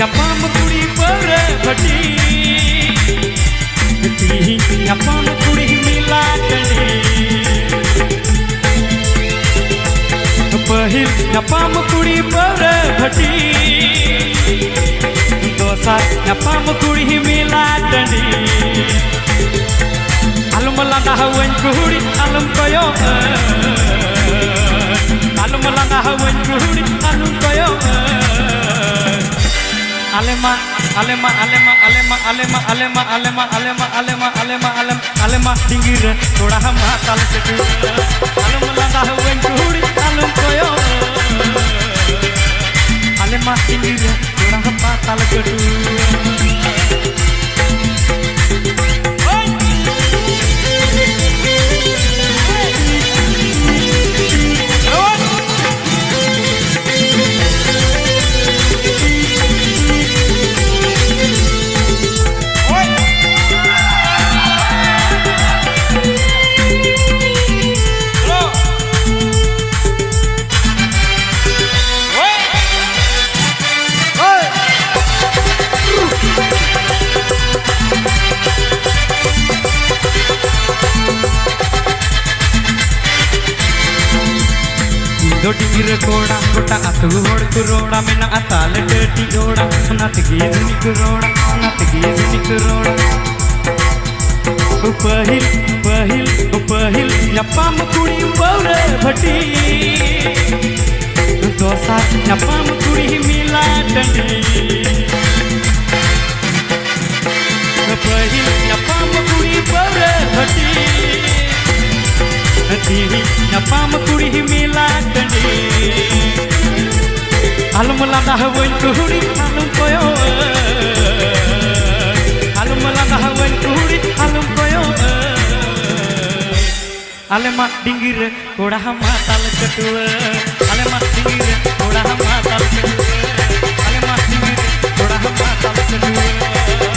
nyapam kuri pere bhati tihi nyapam kuri mila tani pahil nyapam kuri pere bhati dosar nyapam kuri mila tani alum langa hawen kuri alum koyo alum langa hawen kuri alum koyo alema alema alema alema alema alema alema alema alema alema alema alema tingir thoda हम ताल से alum langa hawen kuri alum koyo alema tingir thoda हम ताल से टिंगिर कोड़ा कोटा अतु होड़ कुरोड़ा मेना अताल डटी ओड़ा नत गीजनी कुरोड़ा नत गीजनी कुरोड़ा उपहिल उपहिल उपहिल nyapam kuri pere bhati dosa nyapam kuri mila tani upahil nyapam kuri pere bhati tihi nyapam kuri mila tani alum langa hawen kuri alum koyo alum langa hawen kuri alum koyo alema dingir koda hama tal ketua alema dingir koda hama tal ketua alema dingir koda hama tal ketua